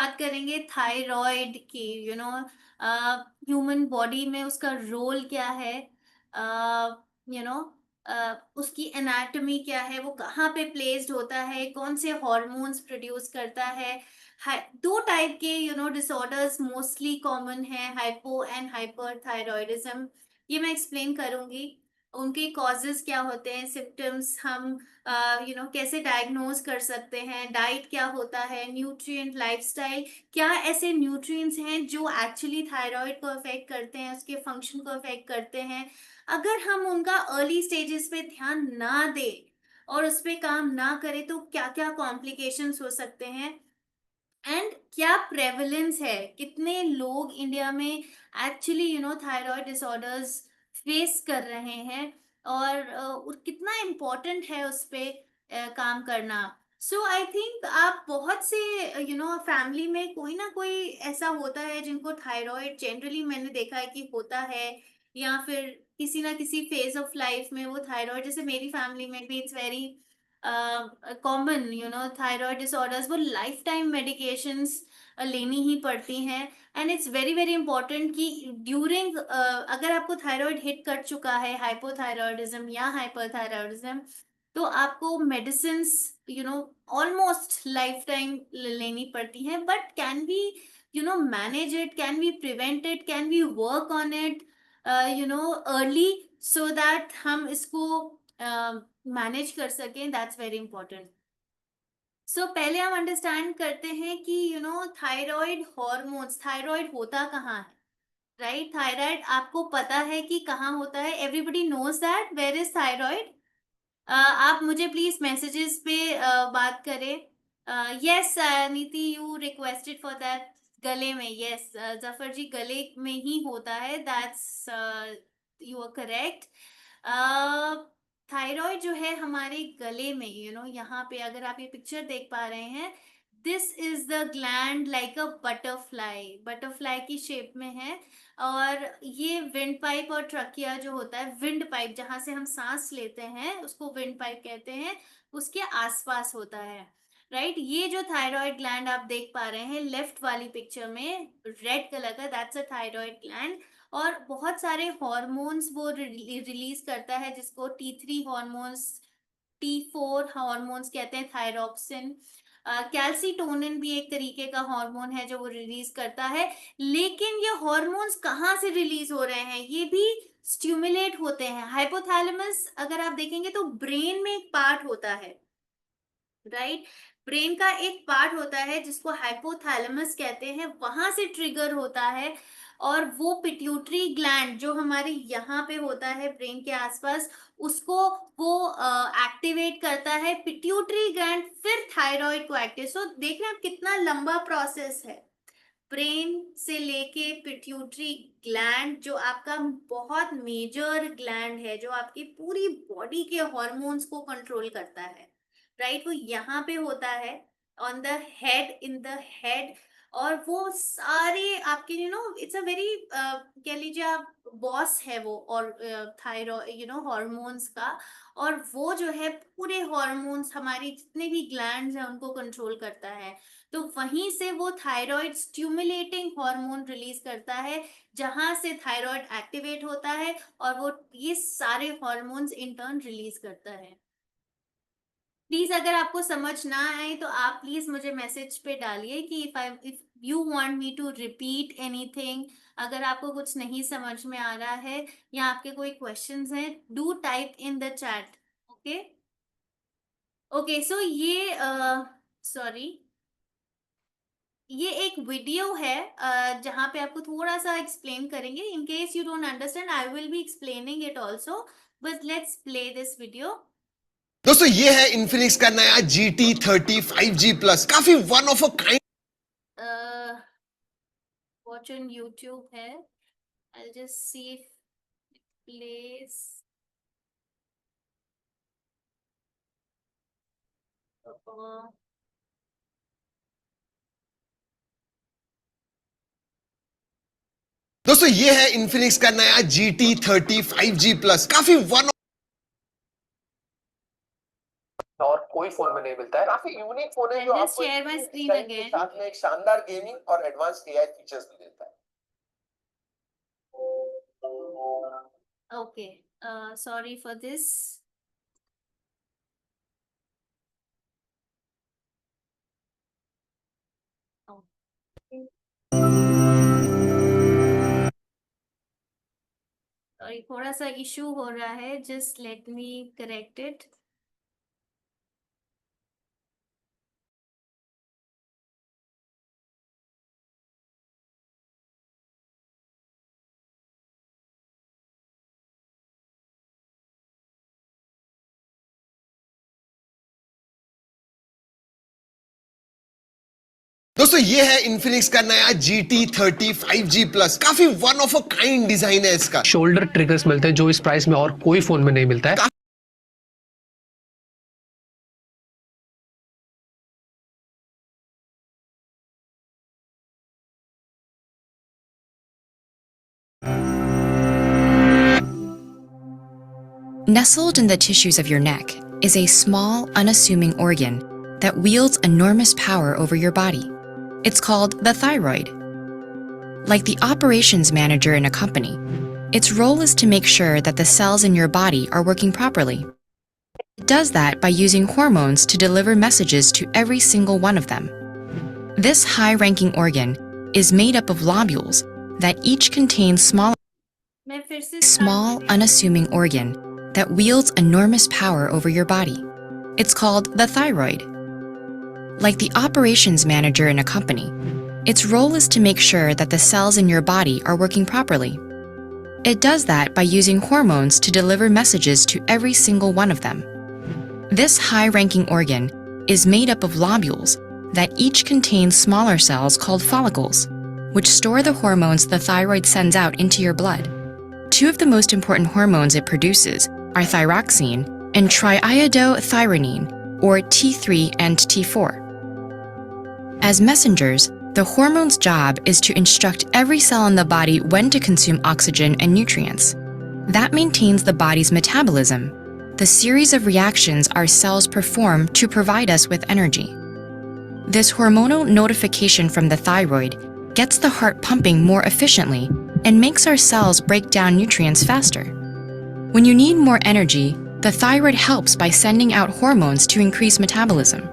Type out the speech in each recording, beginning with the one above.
बात करेंगे थायराइड की। ह्यूमन बॉडी में उसका रोल क्या है, यू नो उसकी एनाटॉमी क्या है, वो कहाँ पे प्लेस्ड होता है, कौन से हॉर्मोन्स प्रोड्यूस करता है। दो टाइप के डिसऑर्डर्स मोस्टली कॉमन है, हाइपो एंड हाइपर थायरॉयडिज्म। ये मैं एक्सप्लेन करूंगी। उनके कॉजेस क्या होते हैं, सिम्टम्स हम कैसे डायग्नोज कर सकते हैं, डाइट क्या होता है, न्यूट्रिएंट लाइफस्टाइल, क्या ऐसे न्यूट्रिएंट्स हैं जो एक्चुअली थायराइड को अफेक्ट करते हैं, उसके फंक्शन को अफेक्ट करते हैं। अगर हम उनका अर्ली स्टेजेस पे ध्यान ना दें और उस पे काम ना करें तो क्या क्या कॉम्प्लिकेशंस हो सकते हैं, एंड क्या प्रेवलेंस है, कितने लोग इंडिया में एक्चुअली थायराइड डिसऑर्डर्स फेस कर रहे हैं, और कितना इम्पोर्टेंट है उस पे काम करना। सो आई थिंक आप बहुत से फैमिली में कोई ना कोई ऐसा होता है जिनको थायराइड जनरली मैंने देखा है कि होता है, या फिर किसी ना किसी फेज ऑफ लाइफ में वो थायराइड, जैसे मेरी फैमिली में भी it's very common, thyroid disorders, वो लाइफ टाइम मेडिकेशंस लेनी ही पड़ती हैं। And it's very very important कि ड्यूरिंग, अगर आपको थायराइड हिट कर चुका है, हाइपोथायरॉयडिज्म या हाइपरथायरॉयडिज्म, तो आपको मेडिसिन ऑलमोस्ट लाइफ टाइम लेनी पड़ती हैं। But can we manage it, can we prevent it, can we work on it early, so that हम इसको मैनेज कर सकें, दैट्स वेरी इंपॉर्टेंट। सो पहले हम अंडरस्टैंड करते हैं कि थायराइड हॉर्मोन्स, थायराइड होता कहाँ है, राइट? थायराइड आपको पता है कि कहाँ होता है, everybody knows that where is thyroid. आप मुझे प्लीज मैसेजेस पे बात करें। यस नीति, यू रिक्वेस्टेड फॉर दैट। गले में, यस जफर जी, गले में ही होता है, that's you are correct. Thyroid जो है हमारे गले में, यहाँ पे अगर आप ये पिक्चर देख पा रहे हैं, this is the gland like a butterfly, butterfly की शेप में है। और ये विंड पाइप और ट्रकिया जो होता है, विंड पाइप जहां से हम सांस लेते हैं उसको विंड पाइप कहते हैं, उसके आसपास होता है, राइट? ये जो थायराइड ग्लैंड आप देख पा रहे हैं लेफ्ट वाली पिक्चर में, रेड कलर का, दैट्स अ थायराइड ग्लैंड। और बहुत सारे हॉर्मोन्स वो रिलीज करता है, जिसको T3 हॉर्मोन्स, T4 हॉर्मोन्स कहते हैं, थायरोक्सिन। कैल्सीटोनिन भी एक तरीके का हार्मोन है जो वो रिलीज करता है। लेकिन ये हार्मोन्स कहाँ से रिलीज हो रहे हैं, ये भी स्टिमुलेट होते हैं। हाइपोथैलेमस अगर आप देखेंगे तो ब्रेन में एक पार्ट होता है, राइट? ब्रेन का एक पार्ट होता है जिसको हाइपोथैलेमस कहते हैं, वहां से ट्रिगर होता है। और वो पिट्यूटरी ग्लैंड जो हमारे यहाँ पे होता है ब्रेन के आसपास, उसको वो एक्टिवेट करता है, पिट्यूटरी ग्लैंड फिर थायराइड को एक्टिव। सो देख रहे हैं आप कितना लंबा प्रोसेस है, ब्रेन से लेके पिट्यूटरी ग्लैंड जो आपका बहुत मेजर ग्लैंड है, जो आपकी पूरी बॉडी के हॉर्मोन्स को कंट्रोल करता है, राइट? वो यहाँ पे होता है, on the head, in the head. और वो सारे आपके इट्स अ वेरी, कह लीजिए आप, बॉस है वो, और थायराइड हॉर्मोन्स का। और वो जो है पूरे हॉर्मोन्स, हमारी जितने भी ग्लैंड्स हैं उनको कंट्रोल करता है। तो वहीं से वो थायराइड स्टिमुलेटिंग हार्मोन रिलीज करता है, जहां से थायराइड एक्टिवेट होता है, और वो ये सारे हार्मोन्स इन टर्न रिलीज करता है। प्लीज अगर आपको समझ ना आए तो आप प्लीज मुझे मैसेज पे डालिए कि if you want me to repeat anything, अगर आपको कुछ नहीं समझ में आ रहा है या आपके कोई क्वेश्चंस हैं, do type in the chat. Okay, okay. So ये सॉरी, ये एक वीडियो है जहाँ पे आपको थोड़ा सा एक्सप्लेन करेंगे। In case you don't understand, I will be explaining it also, but let's play this video. दोस्तों ये है इन्फिनिक्स का नया GT30 5G प्लस, काफी one of a kind. Watch on YouTube है, आई जस्ट सी प्लेस। दोस्तों ये है इन्फिनिक्स का नया GT30 5G प्लस, काफी वन और कोई फोन में नहीं मिलता है। काफी यूनिक फोन है जो I'll just आपको share my एक screen डिजाइन के again. साथ में एक शानदार गेमिंग और एडवांस एआई फीचर्स भी देता है। Okay. Sorry for this. Okay. Sorry, थोड़ा सा इशू हो रहा है. Just let me correct it. दोस्तों ये है इन्फिनिक्स का नया GT30 5G प्लस। काफी one of a kind design है इसका। शोल्डर ट्रिगर्स मिलते हैं जो इस प्राइस में और कोई फोन में नहीं मिलता है। Nestled in the tissues of your neck is a small, unassuming organ that wields enormous power over your body. It's called the thyroid. Like the operations manager in a company, its role is to make sure that the cells in your body are working properly. It does that by using hormones to deliver messages to every single one of them. This high-ranking organ is made up of lobules that each contain मैं फिर से small, unassuming organ that wields enormous power over your body. It's called the thyroid. Like the operations manager in a company, its role is to make sure that the cells in your body are working properly. It does that by using hormones to deliver messages to every single one of them. This high-ranking organ is made up of lobules that each contain smaller cells called follicles, which store the hormones the thyroid sends out into your blood. Two of the most important hormones it produces are thyroxine and triiodothyronine, or T3 and T4. As messengers, the hormone's job is to instruct every cell in the body when to consume oxygen and nutrients. That maintains the body's metabolism, the series of reactions our cells perform to provide us with energy. This hormonal notification from the thyroid gets the heart pumping more efficiently and makes our cells break down nutrients faster. When you need more energy, the thyroid helps by sending out hormones to increase metabolism.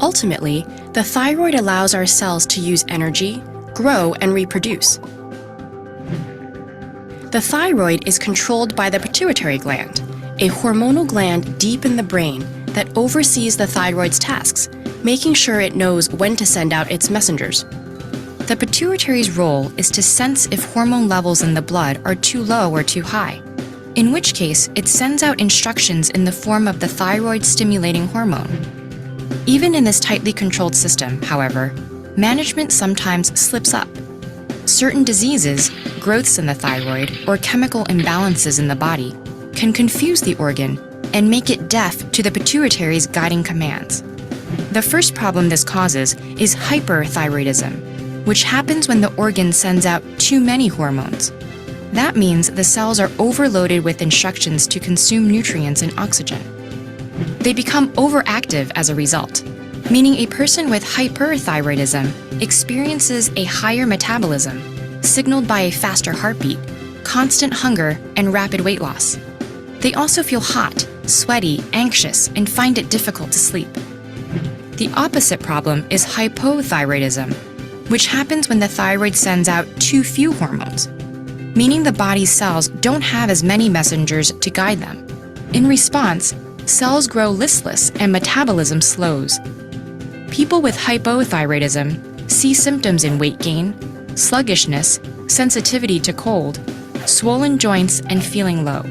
Ultimately, the thyroid allows our cells to use energy, grow, and reproduce. The thyroid is controlled by the pituitary gland, a hormonal gland deep in the brain that oversees the thyroid's tasks, making sure it knows when to send out its messengers. The pituitary's role is to sense if hormone levels in the blood are too low or too high, in which case it sends out instructions in the form of the thyroid-stimulating hormone. Even in this tightly controlled system, however, management sometimes slips up. Certain diseases, growths in the thyroid, or chemical imbalances in the body can confuse the organ and make it deaf to the pituitary's guiding commands. The first problem this causes is hyperthyroidism, which happens when the organ sends out too many hormones. That means the cells are overloaded with instructions to consume nutrients and oxygen. They become overactive as a result, meaning a person with hyperthyroidism experiences a higher metabolism, signaled by a faster heartbeat, constant hunger, and rapid weight loss. They also feel hot, sweaty, anxious, and find it difficult to sleep. The opposite problem is hypothyroidism, which happens when the thyroid sends out too few hormones, meaning the body's cells don't have as many messengers to guide them. In response, cells grow listless and metabolism slows. People with hypothyroidism see symptoms in weight gain, sluggishness, sensitivity to cold, swollen joints, and feeling low.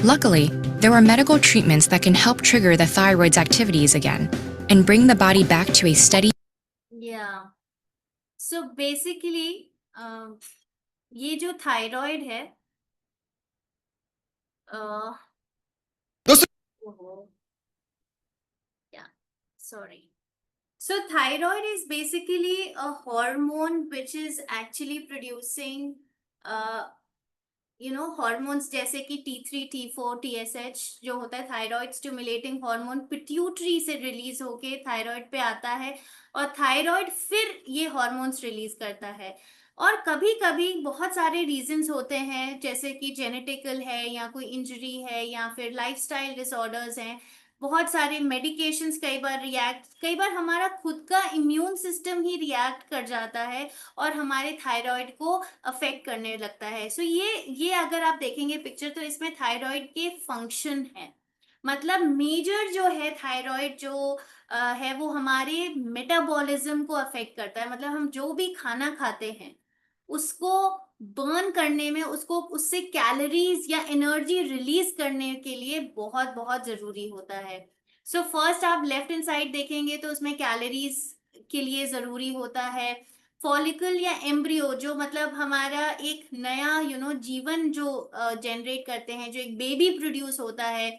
Luckily, there are medical treatments that can help trigger the thyroid's activities again and bring the body back to a steady. Yeah. So basically, ये जो thyroid है, दोस्तों ओहो, yeah, sorry. So thyroid is basically a hormone which is actually producing uh, hormones जैसे कि T3 T4 TSH जो होता है थायराइड स्टिमुलेटिंग हार्मोन पिट्यूटरी से रिलीज होके थायराइड पे आता है, और थायराइड फिर ये हॉर्मोन्स रिलीज करता है। और कभी कभी बहुत सारे रीजंस होते हैं, जैसे कि जेनेटिकल है या कोई इंजरी है या फिर लाइफस्टाइल डिसऑर्डर्स हैं, बहुत सारे मेडिकेशंस कई बार हमारा खुद का इम्यून सिस्टम ही रिएक्ट कर जाता है और हमारे थायराइड को अफेक्ट करने लगता है। सो ये अगर आप देखेंगे पिक्चर, तो इसमें थायराइड के फंक्शन है। मतलब मेजर जो है थायराइड जो है वो हमारे मेटाबॉलिज्म को अफेक्ट करता है। मतलब हम जो भी खाना खाते हैं उसको बर्न करने में, उसको उससे कैलोरीज या एनर्जी रिलीज करने के लिए बहुत बहुत जरूरी होता है। सो फर्स्ट आप लेफ्ट हैंड साइड देखेंगे तो उसमें कैलोरीज के लिए जरूरी होता है। फॉलिकल या एम्ब्रियो जो मतलब हमारा एक नया जीवन जो जनरेट करते हैं, जो एक बेबी प्रोड्यूस होता है,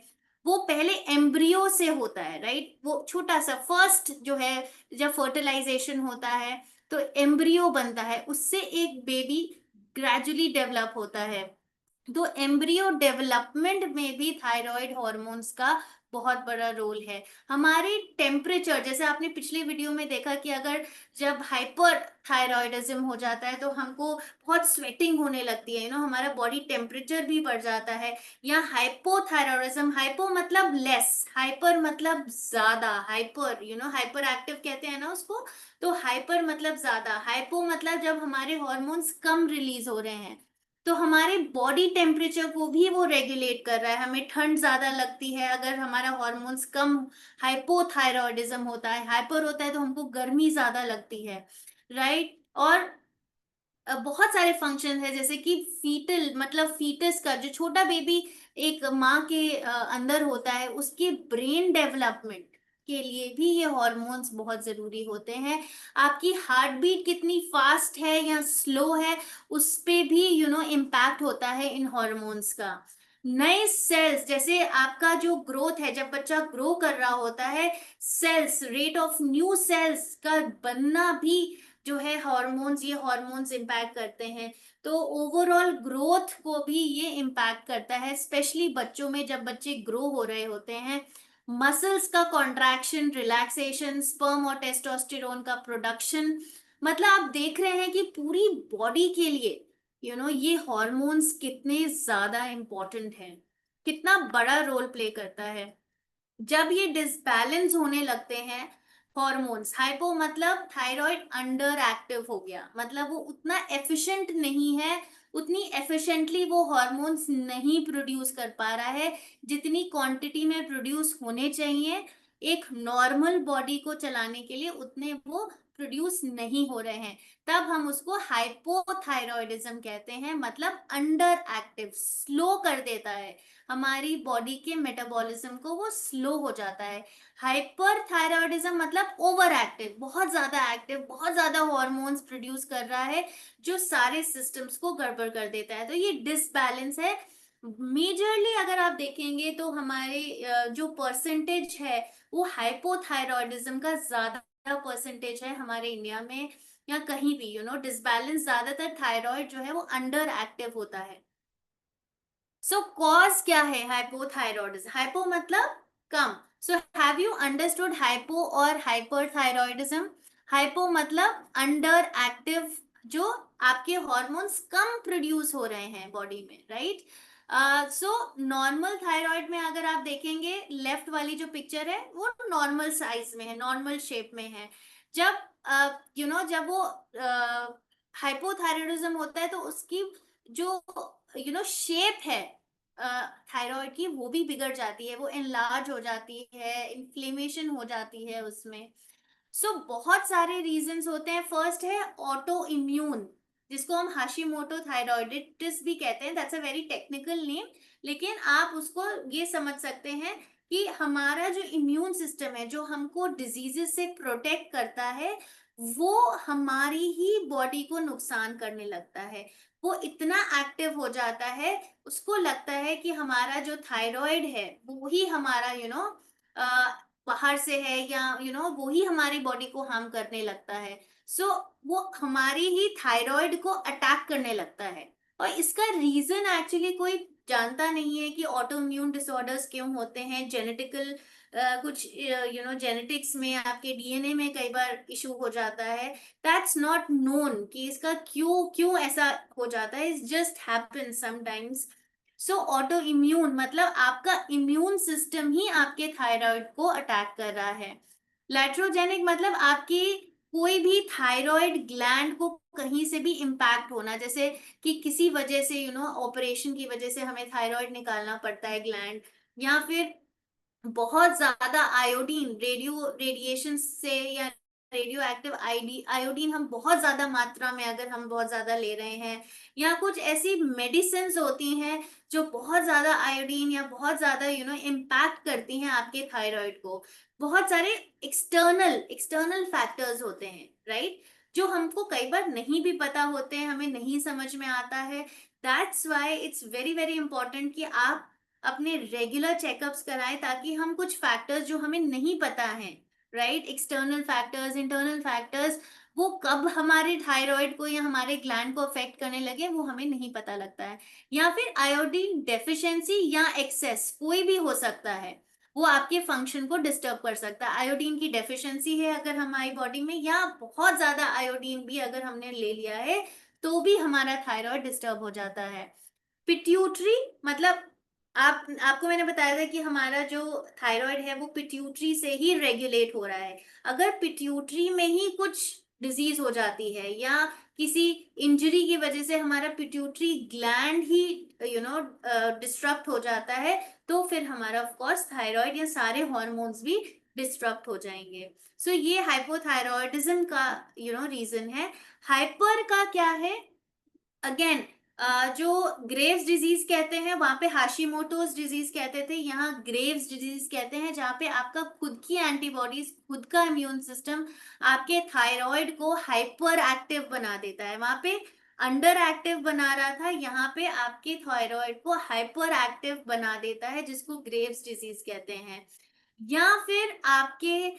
वो पहले एम्ब्रियो से होता है, राइट। वो छोटा सा फर्स्ट जो है, जब फर्टिलाइजेशन होता है तो एम्ब्रियो बनता है, उससे एक बेबी ग्रेजुअली डेवलप होता है। तो एम्ब्रियो डेवलपमेंट में भी थायराइड हॉर्मोन्स का बहुत बड़ा रोल है। हमारे टेम्परेचर, जैसे आपने पिछले वीडियो में देखा कि अगर जब हाइपर थायराइडिज्म हो जाता है तो हमको बहुत स्वेटिंग होने लगती है, हमारा बॉडी टेम्परेचर भी बढ़ जाता है। या हाइपोथायराइडिज्म, हाइपो मतलब लेस, हाइपर मतलब ज्यादा, हाइपर हाइपर एक्टिव कहते हैं ना उसको। तो हाइपर मतलब ज्यादा, हाइपो मतलब जब हमारे हॉर्मोन्स कम रिलीज हो रहे हैं, तो हमारे बॉडी टेम्परेचर को भी वो रेगुलेट कर रहा है। हमें ठंड ज्यादा लगती है अगर हमारा हॉर्मोन्स कम, हाइपोथायरॉयडिज्म होता है, हाइपर होता है तो हमको गर्मी ज्यादा लगती है, राइट। और बहुत सारे फंक्शन है, जैसे कि फीटल मतलब फीटस का जो छोटा बेबी एक माँ के अंदर होता है, उसके ब्रेन डेवलपमेंट के लिए भी ये हॉर्मोन्स बहुत जरूरी होते हैं। आपकी हार्ट बीट कितनी फास्ट है या स्लो है, उस पे भी इम्पैक्ट होता है इन हॉर्मोन्स का। नए सेल्स, जैसे आपका जो ग्रोथ है, जब बच्चा ग्रो कर रहा होता है, sales, rate of new sales का बनना भी जो है हॉर्मोन्स, ये हॉर्मोन्स इम्पैक्ट करते हैं। तो ओवरऑल ग्रोथ को भी ये इम्पैक्ट करता है, स्पेशली बच्चों में जब बच्चे ग्रो हो रहे होते हैं। मसल्स का कॉन्ट्रैक्शन, रिलैक्सेशन, स्पर्म और टेस्टोस्टेरोन का प्रोडक्शन, मतलब आप देख रहे हैं कि पूरी बॉडी के लिए ये हॉर्मोन्स कितने ज्यादा इंपॉर्टेंट हैं, कितना बड़ा रोल प्ले करता है। जब ये डिसबैलेंस होने लगते हैं हॉर्मोन्स, हाइपो मतलब थायराइड अंडर एक्टिव हो गया, मतलब वो उतना एफिशिएंट नहीं है, उतनी एफिशिएंटली वो हॉर्मोन्स नहीं प्रोड्यूस कर पा रहा है जितनी क्वांटिटी में प्रोड्यूस होने चाहिए। एक नॉर्मल बॉडी को चलाने के लिए उतने वो प्रोड्यूस नहीं हो रहे हैं, तब हम उसको हाइपोथायरॉयडिज्म कहते हैं। मतलब अंडर एक्टिव, स्लो कर देता है हमारी बॉडी के मेटाबॉलिज्म को, वो स्लो हो जाता है। हाइपर थायराइडिज्म मतलब ओवर एक्टिव, बहुत ज्यादा एक्टिव, बहुत ज्यादा हॉर्मोन्स प्रोड्यूस कर रहा है जो सारे सिस्टम्स को गड़बड़ कर देता है। तो ये डिसबैलेंस है। मेजरली अगर आप देखेंगे तो हमारे जो परसेंटेज है वो हाइपोथायरॉयडिज्म का ज्यादा परसेंटेज है हमारे इंडिया में, या कहीं भी डिसबैलेंस, ज्यादातर थायराइड जो है वो अंडर एक्टिव होता है। सो कॉज क्या है हाइपोथायरॉयडिज्म? हाइपो मतलब कम। So have you understood hypo और हाइपरथायरॉयडिज्म? हाइपो मतलब अंडर एक्टिव, जो आपके हॉर्मोन्स कम प्रोड्यूस हो रहे हैं बॉडी में, राइट। सो नॉर्मल थायराइड में अगर आप देखेंगे, लेफ्ट वाली जो पिक्चर है वो नॉर्मल साइज में है, नॉर्मल शेप में है। जब जब वो हाइपोथायरॉयडिज्म होता है तो उसकी जो शेप है थायराइड की, वो भी बिगड़ जाती है, वो एनलार्ज हो जाती है, इन्फ्लेमेशन हो जाती है उसमें। सो बहुत सारे रीजंस होते हैं। फर्स्ट है ऑटो इम्यून, जिसको हम हाशिमोटो थायराइडिटिस भी कहते हैं, that's a very technical name. लेकिन आप उसको ये समझ सकते हैं कि हमारा जो इम्यून सिस्टम है, जो हमको डिजीजेस से प्रोटेक्ट करता है, वो हमारी ही बॉडी को नुकसान करने लगता है। वो इतना एक्टिव हो जाता है, उसको लगता है कि हमारा जो थायराइड है वो ही हमारा बाहर से है, या वो ही हमारी बॉडी को हार्म करने लगता है। सो वो हमारी ही थायराइड को अटैक करने लगता है। और इसका रीजन एक्चुअली कोई जानता नहीं है कि ऑटो इम्यून डिसऑर्डर्स क्यों होते हैं। जेनेटिकल कुछ जेनेटिक्स में आपके डीएनए में कई बार इशू हो जाता है। दैट्स नॉट नोन कि इसका क्यों क्यों ऐसा हो जाता है, it's just happen sometimes. So auto immune मतलब आपका इम्यून सिस्टम ही आपके थायराइड को अटैक कर रहा है। लैट्रोजेनिक मतलब आपकी कोई भी थायराइड ग्लैंड को कहीं से भी इम्पैक्ट होना, जैसे कि किसी वजह से ऑपरेशन की वजह से हमें थायराइड निकालना पड़ता है ग्लैंड, या फिर बहुत ज्यादा आयोडीन रेडिएशन से, या रेडियो एक्टिव आयोडीन हम बहुत ज्यादा मात्रा में अगर हम बहुत ज्यादा ले रहे हैं, या कुछ ऐसी मेडिसिन होती हैं जो बहुत ज्यादा आयोडीन या बहुत ज्यादा इम्पैक्ट करती हैं आपके थायराइड को। बहुत सारे एक्सटर्नल एक्सटर्नल फैक्टर्स होते हैं, राइट, जो हमको कई बार नहीं भी पता होते हैं, हमें नहीं समझ में आता है। That's why it's very very important कि आप अपने रेगुलर चेकअप्स कराएं, ताकि हम कुछ फैक्टर्स जो हमें नहीं पता है, right, external factors internal factors, वो कब हमारे थायराइड को या हमारे ग्लैंड को अफेक्ट करने लगे वो हमें नहीं पता लगता है। या फिर आयोडीन डेफिशिएंसी या एक्सेस कोई भी हो सकता है, वो आपके फंक्शन को डिस्टर्ब कर सकता है। आयोडीन की डेफिशिएंसी है अगर हमारी बॉडी में, या बहुत ज्यादा आयोडीन भी अगर हमने ले लिया है, तो भी हमारा थायराइड डिस्टर्ब हो जाता है। पिट्यूटरी मतलब आपको मैंने बताया था कि हमारा जो थायराइड है वो पिट्यूटरी से ही रेगुलेट हो रहा है। अगर पिट्यूटरी में ही कुछ डिजीज हो जाती है, या किसी इंजरी की वजह से हमारा पिट्यूटरी ग्लैंड ही डिस्टर्ब हो जाता है, तो फिर हमारा ऑफ कोर्स थायराइड या सारे हॉर्मोन्स भी डिस्टर्ब हो जाएंगे। सो ये हाइपोथायरॉयडिज्म का रीजन है। हाइपर का क्या है, अगेन जो ग्रेव्स डिजीज कहते हैं वहां पे हाशीमोटोज डिजीज कहते थे, यहाँ ग्रेव्स डिजीज कहते हैं, जहाँ पे आपका खुद की एंटीबॉडीज, खुद का इम्यून सिस्टम आपके थायराइड को हाइपर एक्टिव बना देता है। वहां पे अंडर एक्टिव बना रहा था, यहाँ पे आपके थायराइड को हाइपर एक्टिव बना देता है, जिसको ग्रेव्स डिजीज कहते हैं। या फिर आपके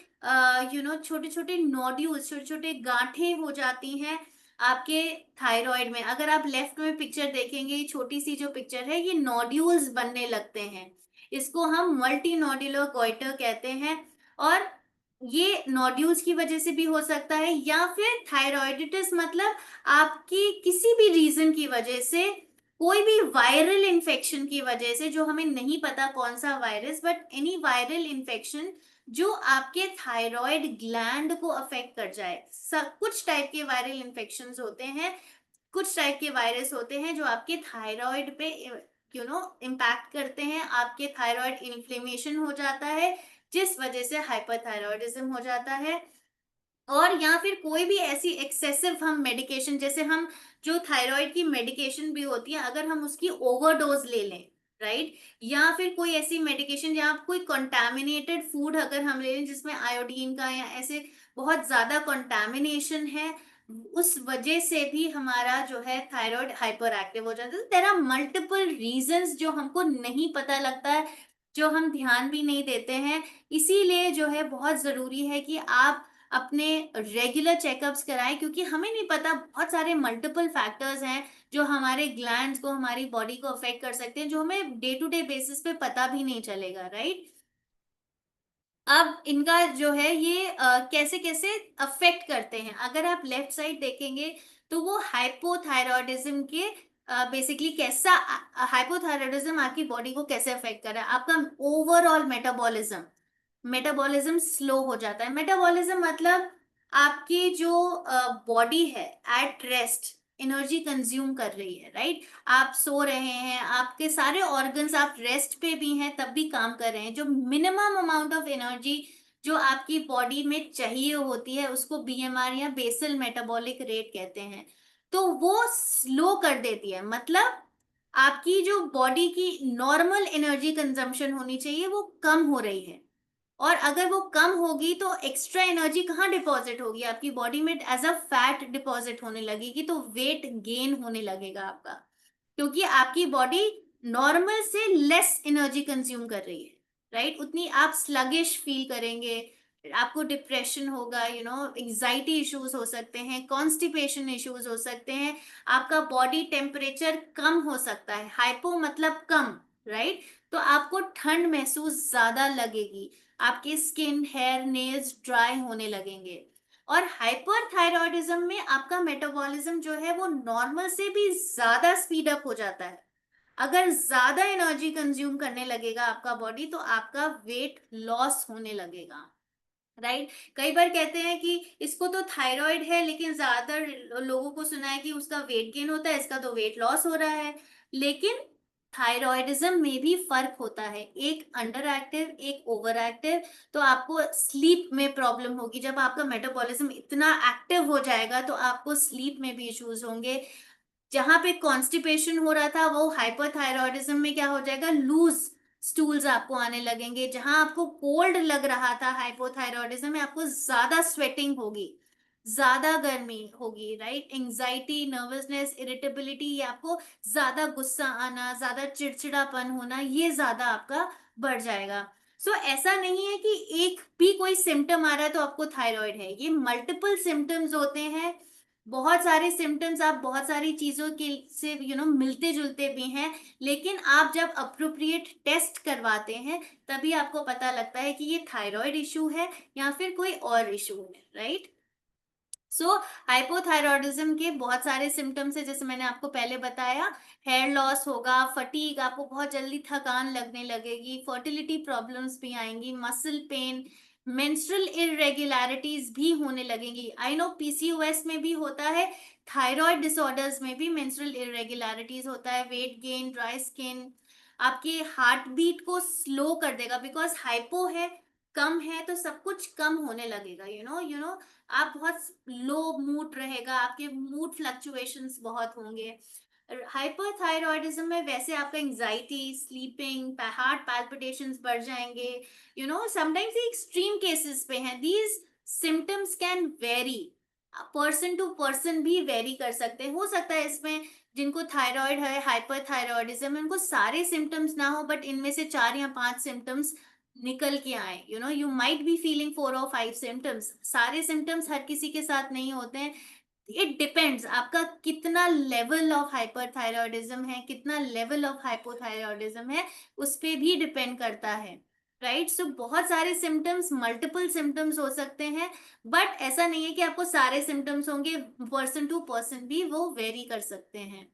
छोटे छोटे नोड्यूल्स, छोटे छोटे गांठें हो जाती हैं आपके थायराइड में। अगर आप लेफ्ट में पिक्चर देखेंगे, ये छोटी सी जो पिक्चर है, ये नोड्यूल्स बनने लगते हैं, इसको हम मल्टी नोड्यूलर गोइटर कहते हैं। और ये नोड्यूल्स की वजह से भी हो सकता है, या फिर थायराइडिटिस मतलब आपकी किसी भी रीजन की वजह से, कोई भी वायरल इन्फेक्शन की वजह से, जो हमें नहीं पता कौन सा virus, but any viral infection जो आपके थायराइड ग्लैंड को अफेक्ट कर जाए। कुछ टाइप के वायरल इन्फेक्शंस होते हैं, कुछ टाइप के वायरस होते हैं जो आपके थायराइड पे इम्पैक्ट करते हैं, आपके थायराइड इन्फ्लेमेशन हो जाता है, जिस वजह से हाइपरथायरॉयडिज्म हो जाता है। और या फिर कोई भी ऐसी एक्सेसिव हम मेडिकेशन, जैसे हम जो थायराइड की मेडिकेशन भी होती है, अगर हम उसकी ओवरडोज ले लें, राइट, या फिर कोई ऐसी मेडिकेशन या कोई कंटामिनेटेड फूड अगर हम ले लें जिसमें आयोडीन का या ऐसे बहुत ज्यादा कंटामिनेशन है, उस वजह से भी हमारा जो है थायराइड हाइपर एक्टिव हो जाता है। देयर आर मल्टीपल रीजंस जो हमको नहीं पता लगता है, जो हम ध्यान भी नहीं देते हैं। इसीलिए जो है बहुत जरूरी है कि आप अपने रेगुलर चेकअप्स कराएं, क्योंकि हमें नहीं पता, बहुत सारे मल्टीपल फैक्टर्स हैं जो हमारे ग्लैंड्स को, हमारी बॉडी को अफेक्ट कर सकते हैं, जो हमें डे टू डे बेसिस पे पता भी नहीं चलेगा, राइट। अब इनका जो है ये कैसे कैसे अफेक्ट करते हैं, अगर आप लेफ्ट साइड देखेंगे तो वो हाइपोथायरॉयडिज्म के बेसिकली कैसा हाइपोथायरॉयडिज्म आपकी बॉडी को कैसे अफेक्ट कर रहा है। आपका ओवरऑल मेटाबॉलिज्म मेटाबॉलिज्म स्लो हो जाता है। मेटाबॉलिज्म मतलब आपकी जो बॉडी है एट रेस्ट एनर्जी कंज्यूम कर रही है, राइट। आप सो रहे हैं, आपके सारे ऑर्गन्स आप रेस्ट पे भी हैं तब भी काम कर रहे हैं। जो मिनिमम अमाउंट ऑफ एनर्जी जो आपकी बॉडी में चाहिए होती है उसको बीएमआर या बेसल मेटाबॉलिक रेट कहते हैं, तो वो स्लो कर देती है। मतलब आपकी जो बॉडी की नॉर्मल एनर्जी कंजम्पशन होनी चाहिए वो कम हो रही है, और अगर वो कम होगी तो एक्स्ट्रा एनर्जी कहाँ डिपॉजिट होगी, आपकी बॉडी में एज अ फैट डिपॉजिट होने लगेगी, तो वेट गेन होने लगेगा आपका, क्योंकि आपकी बॉडी नॉर्मल से लेस एनर्जी कंज्यूम कर रही है, राइट। उतनी आप स्लगिश फील करेंगे, आपको डिप्रेशन होगा, एंजाइटी इश्यूज हो सकते हैं, कॉन्स्टिपेशन इश्यूज हो सकते हैं, आपका बॉडी टेम्परेचर कम हो सकता है, हाइपो मतलब कम, राइट? तो आपको ठंड महसूस ज्यादा लगेगी, आपकी स्किन, हेयर, नेल्स ड्राई होने लगेंगे। और हाइपरथायरॉयडिज्म में आपका मेटाबॉलिज्म जो है वो नॉर्मल से भी ज्यादा स्पीड अप हो जाता है। अगर ज्यादा एनर्जी कंज्यूम करने लगेगा आपका बॉडी, तो आपका वेट लॉस होने लगेगा, राइट? कई बार कहते हैं कि इसको तो थायराइड है, लेकिन ज्यादातर लोगों को सुना है कि उसका वेट गेन होता है, इसका तो वेट लॉस हो रहा है। लेकिन थायराइडिज्म में भी फर्क होता है, एक अंडर एक्टिव, एक ओवर एक्टिव। तो आपको स्लीप में प्रॉब्लम होगी, जब आपका मेटाबॉलिज्म इतना एक्टिव हो जाएगा तो आपको स्लीप में भी इश्यूज होंगे। जहां पे कॉन्स्टिपेशन हो रहा था, वो हाइपरथायरॉयडिज्म में क्या हो जाएगा, लूज स्टूल्स आपको आने लगेंगे। जहां आपको कोल्ड लग रहा था हाइपोथायरॉयडिज्म में, आपको ज्यादा स्वेटिंग होगी, ज्यादा गर्मी होगी, राइट? एंजाइटी, नर्वसनेस, इरिटेबिलिटी, ये आपको ज्यादा गुस्सा आना, ज्यादा चिड़चिड़ापन होना, ये ज्यादा आपका बढ़ जाएगा। सो ऐसा नहीं है कि एक भी कोई सिम्टम आ रहा है तो आपको थायराइड है, ये मल्टीपल सिम्टम्स होते हैं। बहुत सारे सिम्टम्स आप बहुत सारी चीजों के से मिलते जुलते भी हैं। लेकिन आप जब अप्रोप्रिएट टेस्ट करवाते हैं, तभी आपको पता लगता है कि ये थायराइड इशू है या फिर कोई और इशू है, राइट? सो हाइपोथायरॉयडिज्म के बहुत सारे सिम्टम्स है, जैसे मैंने आपको पहले बताया। हेयर लॉस होगा, फटीग, आपको बहुत जल्दी थकान लगने लगेगी, फर्टिलिटी प्रॉब्लम्स भी आएंगी, मसल पेन, मेंस्ट्रुअल इरेगुलरिटीज भी होने लगेंगी। आई नो पीसीओएस में भी होता है, थायराइड डिसऑर्डर्स में भी मेंस्ट्रुअल इरेगुलरिटीज होता है, वेट गेन, ड्राई स्किन, आपके हार्ट बीट को स्लो कर देगा, बिकॉज हाइपो है, कम है, तो सब कुछ कम होने लगेगा। आप बहुत लो मूड रहेगा, आपके मूड फ्लक्चुएशंस बहुत होंगे। हाइपरथायरॉयडिज्म में वैसे आपका एंजाइटी, स्लीपिंग, हार्ट पैल्पिटेशंस बढ़ जाएंगे। समटाइम्स ये एक्सट्रीम केसेस पे हैं, these symptoms can vary, person to person भी वेरी कर सकते हैं। हो सकता है इसमें जिनको थायराइड है, हाइपरथायरॉयडिज्म, उनको सारे सिम्टम्स ना हो, बट इनमें से 4 या 5 सिम्टम्स निकल के आए। यू माइट बी फीलिंग 4 और 5 सिम्टम्स, सारे सिम्टम्स हर किसी के साथ नहीं होते हैं। इट डिपेंड्स आपका कितना लेवल ऑफ हाइपरथायरॉयडिज्म है, कितना लेवल ऑफ हाइपोथायरॉयडिज्म है, उस पे भी डिपेंड करता है, राइट? सो बहुत सारे सिम्टम्स, मल्टीपल सिम्टम्स हो सकते हैं, बट ऐसा नहीं है कि आपको सारे सिम्टम्स होंगे, पर्सन टू पर्सन भी वो वेरी कर सकते हैं।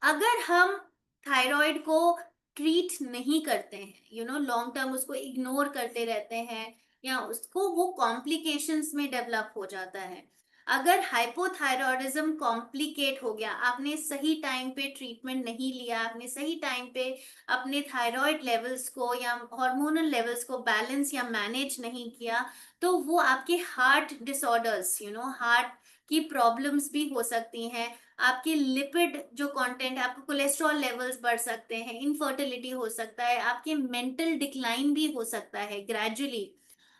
अगर हम थायराइड को ट्रीट नहीं करते हैं, लॉन्ग टर्म उसको इग्नोर करते रहते हैं, या उसको वो कॉम्प्लिकेशंस में डेवलप हो जाता है। अगर हाइपोथायरॉयडिज्म कॉम्प्लिकेट हो गया, आपने सही टाइम पे ट्रीटमेंट नहीं लिया, आपने सही टाइम पे अपने थायराइड लेवल्स को या हार्मोनल लेवल्स को बैलेंस या मैनेज नहीं किया, तो वो आपके हार्ट डिसऑर्डर्स, हार्ट की प्रॉब्लम्स भी हो सकती हैं। आपके लिपिड जो कंटेंट है, आपके कोलेस्ट्रॉल लेवल्स बढ़ सकते हैं, इनफर्टिलिटी हो सकता है, आपके मेंटल डिक्लाइन भी हो सकता है ग्रेजुअली।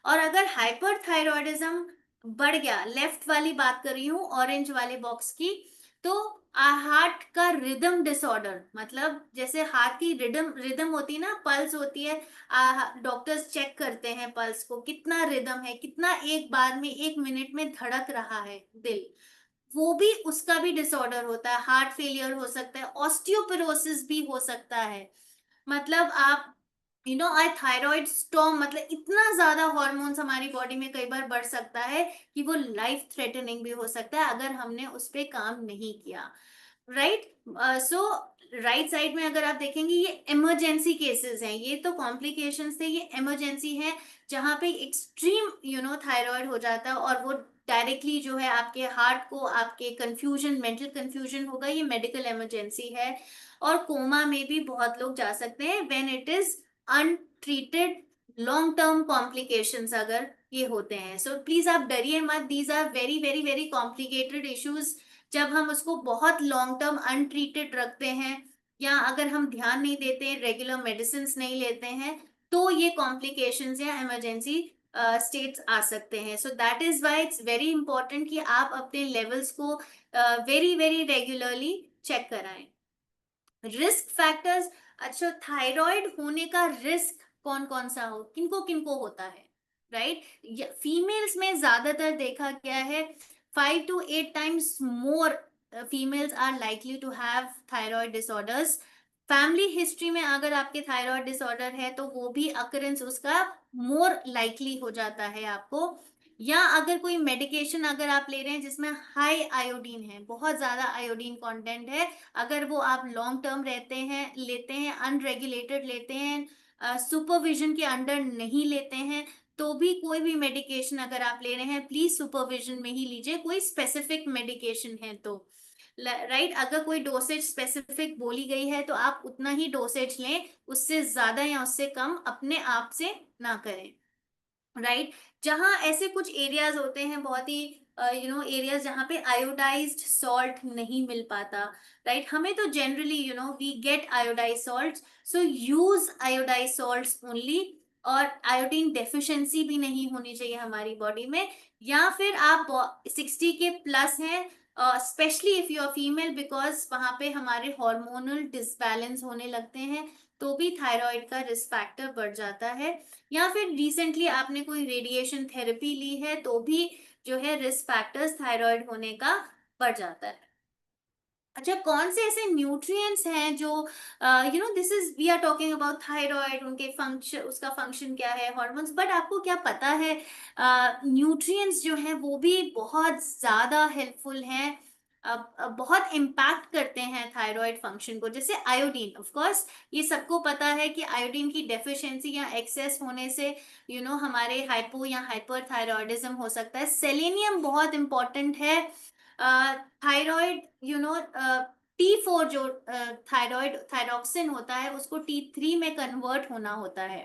और अगर हाइपरथायरॉयडिज्म बढ़ गया, लेफ्ट वाली बात कर रही हूँ, ऑरेंज वाले बॉक्स की, तो हार्ट का रिदम डिसऑर्डर, मतलब जैसे हार्ट की रिदम रिदम होती है ना, पल्स होती है, डॉक्टर्स चेक करते हैं पल्स को, कितना रिदम है, कितना एक बार में 1 मिनट में धड़क रहा है दिल, वो भी, उसका भी डिसऑर्डर होता है। हार्ट फेलियर हो सकता है, ऑस्टियोपोरोसिस भी हो सकता है। मतलब आप थायराइड स्टॉर्म, मतलब इतना ज्यादा हॉर्मोन्स हमारी बॉडी में कई बार बढ़ सकता है कि वो लाइफ थ्रेटनिंग भी हो सकता है अगर हमने उस पे काम नहीं किया, राइट? सो राइट साइड में अगर आप देखेंगे, ये इमरजेंसी केसेस हैं, ये तो कॉम्प्लिकेशंस थे, ये इमरजेंसी है, जहां पे एक्सट्रीम थायराइड हो जाता है और वो डायरेक्टली जो है आपके हार्ट को, आपके कंफ्यूजन, मेंटल कंफ्यूजन होगा, ये मेडिकल इमरजेंसी है। और कोमा में भी बहुत लोग जा सकते हैं when it is untreated, long term complications अगर ये होते हैं। सो प्लीज आप डरिए मत, these are very very very complicated issues. जब हम उसको बहुत लॉन्ग टर्म अनट्रीटेड रखते हैं, या अगर हम ध्यान नहीं देते, रेगुलर मेडिसिन नहीं लेते हैं, तो ये कॉम्प्लिकेशंस या इमरजेंसी स्टेट्स आ सकते हैं। सो that is why it's very important कि आप अपने लेवल्स को वेरी वेरी रेगुलरली चेक कराएं। रिस्क फैक्टर्स, अच्छा, थायराइड होने का रिस्क कौन कौन सा हो, किनको किनको होता है? राइट। फीमेल्स में ज्यादातर देखा गया है 5 to 8 times more females are likely to have thyroid disorders. Family history में अगर आपके थायराइड डिसऑर्डर है तो वो भी अकरेंस उसका मोर लाइकली हो जाता है आपको। या अगर कोई मेडिकेशन अगर आप ले रहे हैं जिसमें हाई आयोडीन है, बहुत ज्यादा आयोडीन कंटेंट है, अगर वो आप लॉन्ग टर्म रहते हैं लेते हैं, अनरेगुलेटेड लेते हैं, सुपरविजन के अंडर नहीं लेते हैं, तो भी कोई भी मेडिकेशन अगर आप ले रहे हैं प्लीज सुपरविजन में ही लीजिए, कोई स्पेसिफिक मेडिकेशन है तो। राइट, अगर कोई डोसेज स्पेसिफिक बोली गई है तो आप उतना ही डोसेज लें, उससे ज्यादा या उससे कम अपने आप से ना करें। राइट, जहां ऐसे कुछ एरियाज होते हैं बहुत ही एरियाज जहां पे आयोडाइज्ड सॉल्ट नहीं मिल पाता। राइट, हमें तो generally we get iodise salt, so use iodise salt only. और आयोडीन डेफिशिएंसी भी नहीं होनी चाहिए हमारी बॉडी में। या फिर आप 60 के प्लस हैं, specially if you are female, because वहां पे हमारे हार्मोनल डिसबैलेंस होने लगते हैं, तो भी थायराइड का रिस्क फैक्टर बढ़ जाता है। या फिर रिसेंटली आपने कोई रेडिएशन थेरेपी ली है तो भी जो है रिस्क फैक्टर्स थायराइड होने का बढ़ जाता है। अच्छा, कौन से ऐसे न्यूट्रिएंट्स हैं जो this is we are talking about thyroid, उनके फंक्शन, उसका फंक्शन क्या है, हॉर्मोन्स, बट आपको क्या पता है न्यूट्रिएंट्स जो हैं वो भी बहुत ज्यादा हेल्पफुल हैं, बहुत इम्पैक्ट करते हैं थायराइड फंक्शन को। जैसे आयोडीन, ऑफ कोर्स ये सबको पता है कि आयोडीन की डेफिशिएंसी या एक्सेस होने से हमारे हाइपो या हाइपरथायरॉयडिज्म हो सकता है। सेलेनियम बहुत इंपॉर्टेंट है। थायराइड T4 जो थायराइड थायरॉक्सिन होता है उसको T3 में कन्वर्ट होना होता है,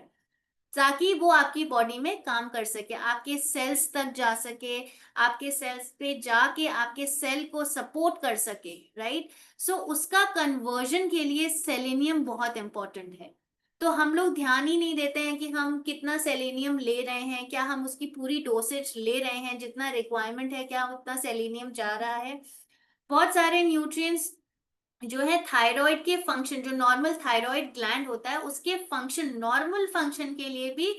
ताकि वो आपकी बॉडी में काम कर सके, आपके सेल्स तक जा सके, आपके सेल्स पे जाके आपके सेल को सपोर्ट कर सके। राइट, सो उसका कन्वर्जन के लिए सेलेनियम बहुत इंपॉर्टेंट है। तो हम लोग ध्यान ही नहीं देते हैं कि हम कितना सेलेनियम ले रहे हैं, क्या हम उसकी पूरी डोसेज ले रहे हैं, जितना रिक्वायरमेंट है क्या उतना सेलेनियम जा रहा है। बहुत सारे न्यूट्रिएंट्स जो है थायराइड के फंक्शन, जो नॉर्मल थायराइड ग्लैंड होता है उसके फंक्शन, नॉर्मल फंक्शन के लिए भी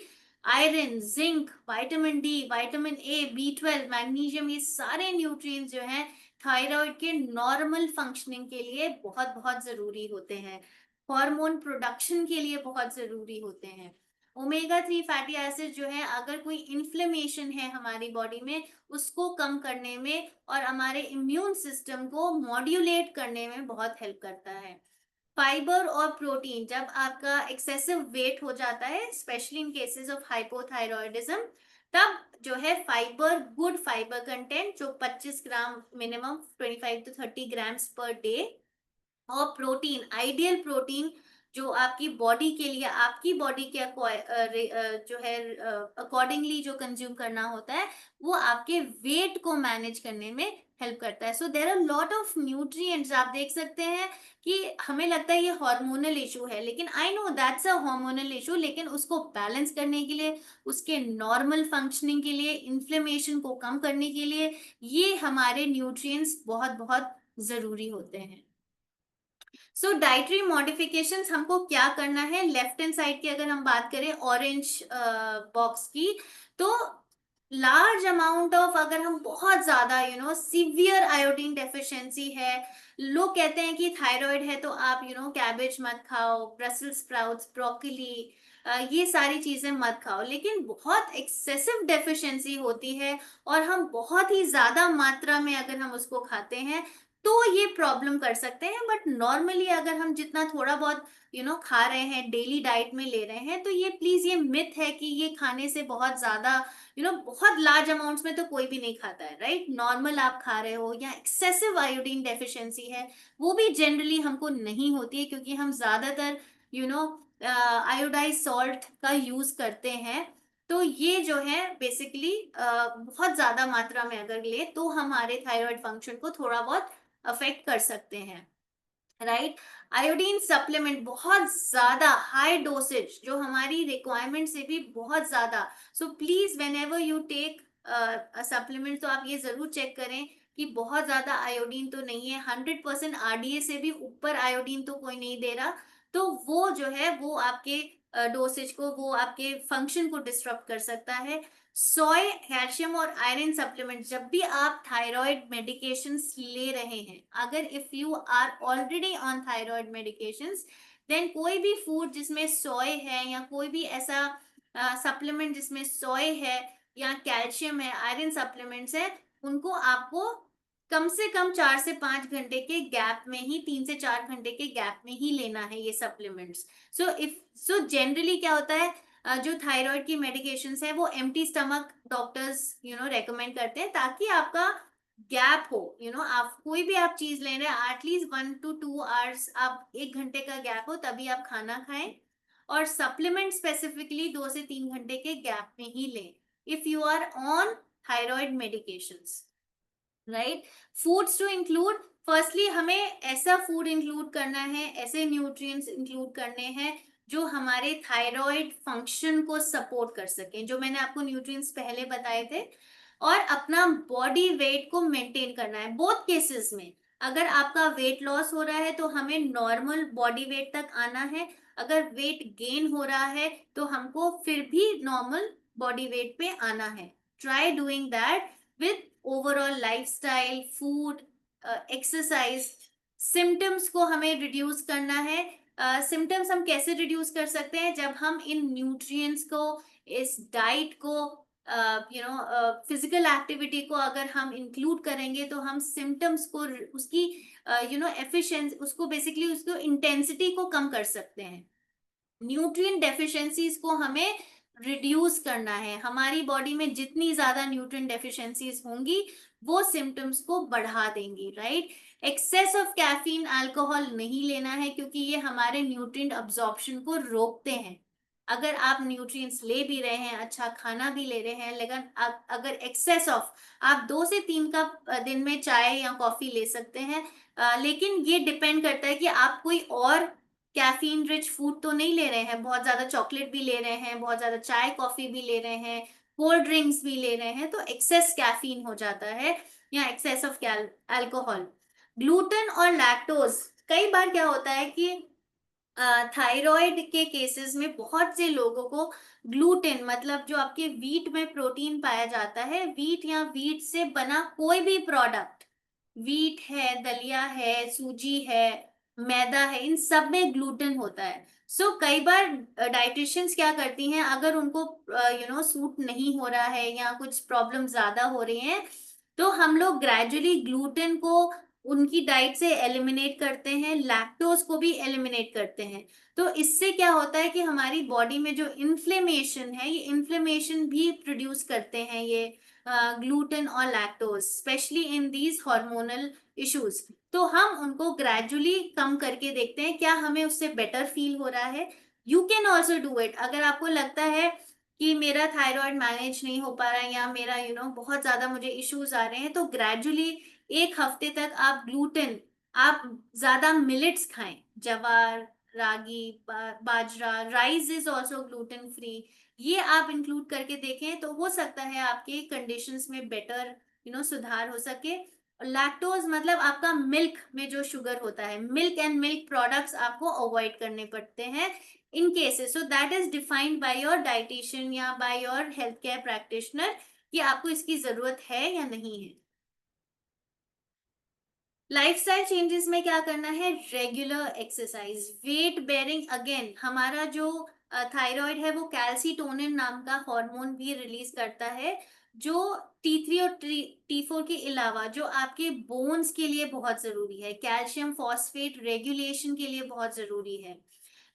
iron, zinc, vitamin D, vitamin A, B12, magnesium, ये सारे न्यूट्रिएंट्स जो हैं थायराइड के नॉर्मल फंक्शनिंग के लिए बहुत बहुत जरूरी होते हैं, हार्मोन प्रोडक्शन के लिए बहुत जरूरी होते हैं। ओमेगा 3 फैटी एसिड जो है, अगर कोई इन्फ्लेमेशन है हमारी बॉडी में उसको कम करने में और हमारे इम्यून सिस्टम को मॉड्यूलेट करने में बहुत हेल्प करता है। फाइबर और प्रोटीन, जब आपका एक्सेसिव वेट हो जाता है specially in cases of hypothyroidism, तब जो है फाइबर, गुड फाइबर कंटेंट जो 25 gram minimum, 25 to 30 grams per day, और प्रोटीन, आइडियल प्रोटीन जो आपकी बॉडी के लिए, आपकी बॉडी के जो है अकॉर्डिंगली जो कंज्यूम करना होता है, वो आपके वेट को मैनेज करने में हेल्प करता है। So there are lot of nutrients. आप देख सकते हैं कि हमें लगता है ये हार्मोनल इशू है, लेकिन I know that's a hormonal issue, लेकिन उसको बैलेंस करने के लिए, उसके नॉर्मल फंक्शनिंग के लिए, इन्फ्लेमेशन को कम करने के लिए ये हमारे न्यूट्रिएंट्स बहुत बहुत जरूरी होते हैं। सो डाइटरी मॉडिफिकेशंस हमको क्या करना है, लेफ्ट हैंड साइड की अगर हम बात करें ऑरेंज बॉक्स की, तो लार्ज अमाउंट ऑफ, अगर हम बहुत ज्यादा सीवियर आयोडीन डेफिशिएंसी है, लोग कहते हैं कि थायराइड है तो आप कैबेज मत खाओ, ब्रसेल्स स्प्राउट्स, ब्रोकली, ये सारी चीजें मत खाओ, लेकिन बहुत एक्सेसिव डेफिशिएंसी होती है और हम बहुत ही ज्यादा मात्रा में अगर हम उसको खाते हैं तो ये प्रॉब्लम कर सकते हैं। बट नॉर्मली अगर हम जितना थोड़ा बहुत खा रहे हैं, डेली डाइट में ले रहे हैं, तो ये प्लीज, ये मिथ है कि ये खाने से बहुत ज्यादा बहुत लार्ज अमाउंट्स में तो कोई भी नहीं खाता है। राइट, नॉर्मल आप खा रहे हो या एक्सेसिव आयोडीन डेफिशिएंसी है वो भी जनरली हमको नहीं होती है, क्योंकि हम ज्यादातर आयोडाइज सॉल्ट का यूज करते हैं। तो ये जो है बेसिकली बहुत ज्यादा मात्रा में अगर ले तो हमारे थायराइड फंक्शन को थोड़ा बहुत अफेक्ट कर सकते हैं। राइट, आयोडीन सप्लीमेंट बहुत ज्यादा हाई डोसेज जो हमारी रिक्वायरमेंट से भी बहुत ज्यादा, so please whenever you take supplement तो आप ये जरूर चेक करें कि बहुत ज्यादा आयोडीन तो नहीं है, 100% RDA से भी ऊपर आयोडीन तो कोई नहीं दे रहा, तो वो जो है वो आपके डोसेज को, वो आपके फंक्शन को डिस्टर्ब कर सकता है। सोय, कैल्शियम और आयरन सप्लीमेंट, जब भी आप थायराइड मेडिकेशंस ले रहे हैं, अगर if you are already on thyroid medications, then कोई भी फूड जिसमें सोय है या कोई भी ऐसा सप्लीमेंट जिसमें सोय है या कैल्शियम है, आयरन सप्लीमेंट्स है, उनको आपको कम से कम 4 से 5 घंटे के गैप में ही, 3 से 4 घंटे के गैप में ही लेना है ये सप्लीमेंट्स। सो जनरली क्या होता है, जो थायराइड की मेडिकेशंस है वो एम्प्टी स्टमक डॉक्टर्स रेकमेंड करते हैं, ताकि आपका गैप हो, आप कोई भी आप चीज ले रहे हैं, एटलीस्ट 1 to 2 आवर्स, आप 1 घंटे का गैप हो तभी आप खाना खाएं, और सप्लीमेंट स्पेसिफिकली 2 से 3 घंटे के गैप में ही लें if you are on thyroid medications, right. Foods to include, firstly हमें ऐसा फूड इंक्लूड करना है, ऐसे न्यूट्रिएंट्स इंक्लूड करने हैं जो हमारे थायराइड फंक्शन को सपोर्ट कर सकें, जो मैंने आपको न्यूट्रिएंट्स पहले बताए थे। और अपना बॉडी वेट को मेंटेन करना है बोथ केसेस में। अगर आपका वेट लॉस हो रहा है तो हमें नॉर्मल बॉडी वेट तक आना है, अगर वेट गेन हो रहा है तो हमको फिर भी नॉर्मल बॉडी वेट पे आना है। Try doing that with overall lifestyle, food, exercise. Symptoms को हमें रिड्यूस करना है। सिम्टम्स हम कैसे रिड्यूस कर सकते हैं, जब हम इन न्यूट्रिएंट्स को, इस डाइट को, फिजिकल एक्टिविटी को अगर हम इंक्लूड करेंगे तो हम सिम्टम्स को, उसकी एफिशिएंसी, उसको बेसिकली उसको इंटेंसिटी को कम कर सकते हैं। न्यूट्रिएंट डेफिशिएंसीज को हमें रिड्यूस करना है। हमारी बॉडी में जितनी ज्यादा न्यूट्रिएंट डेफिशिएंसीज होंगी वो सिम्टम्स को बढ़ा देंगी, right. Excess of caffeine, alcohol नहीं लेना है, क्योंकि ये हमारे न्यूट्रिएंट अब्जॉर्प्शन को रोकते हैं। अगर आप न्यूट्रिएंट्स ले भी रहे हैं, अच्छा खाना भी ले रहे हैं, लेकिन अगर एक्सेस ऑफ, आप 2 से 3 कप दिन में चाय या कॉफी ले सकते हैं, लेकिन ये डिपेंड करता है कि आप कोई और कैफीन रिच फूड तो नहीं ले रहे हैं, बहुत ज्यादा चॉकलेट भी ले रहे हैं, बहुत ज्यादा चाय कॉफी भी ले रहे हैं, कोल्ड ड्रिंक्स भी ले रहे हैं, तो एक्सेस कैफीन हो जाता है या एक्सेस ऑफ अल्कोहल। ग्लूटेन और लैक्टोज, कई बार क्या होता है कि थायराइड के केसेस में बहुत से लोगों को ग्लूटेन, मतलब जो आपके वीट में प्रोटीन पाया जाता है, वीट या वीट से बना कोई भी प्रोडक्ट, वीट है, दलिया है, सूजी है, मैदा है, इन सब में ग्लूटेन होता है। सो कई बार डाइटिशियंस क्या करती हैं, अगर उनको सूट नहीं हो रहा है या कुछ प्रॉब्लम ज्यादा हो रही हैं, तो हम लोग ग्रेजुअली ग्लूटेन को उनकी डाइट से एलिमिनेट करते हैं, लैक्टोज को भी एलिमिनेट करते हैं। तो इससे क्या होता है कि हमारी बॉडी में जो इन्फ्लेमेशन है, ये इन्फ्लेमेशन भी प्रोड्यूस करते हैं ये ग्लूटेन और lactose, specially in these hormonal issues. तो हम उनको ग्रेजुअली कम करके देखते हैं, क्या हमें उससे बेटर फील हो रहा है। You can also do it, अगर आपको लगता है कि मेरा थायराइड मैनेज नहीं हो पा रहा है या मेरा बहुत ज्यादा मुझे इश्यूज आ रहे हैं, तो ग्रेजुअली 1 हफ्ते तक आप ग्लूटेन, आप ज्यादा मिलेट्स खाएं, jowar, ragi, bajra, rice is also gluten free, ये आप इंक्लूड करके देखें, तो हो सकता है आपके कंडीशंस में बेटर सुधार हो सके। लैक्टोज मतलब आपका मिल्क में जो शुगर होता है, मिल्क एंड मिल्क प्रोडक्ट्स आपको अवॉइड करने पड़ते हैं in cases. So that is defined by your dietician या by your health care practitioner कि आपको इसकी जरूरत है या नहीं है। लाइफस्टाइल चेंजेस में क्या करना है, regular exercise, weight bearing, again हमारा जो थायराइड है वो कैल्सीटोनिन नाम का हार्मोन भी रिलीज करता है, जो T3 और T4 के अलावा जो आपके बोन्स के लिए बहुत जरूरी है, कैल्शियम फॉस्फेट रेगुलेशन के लिए बहुत जरूरी है।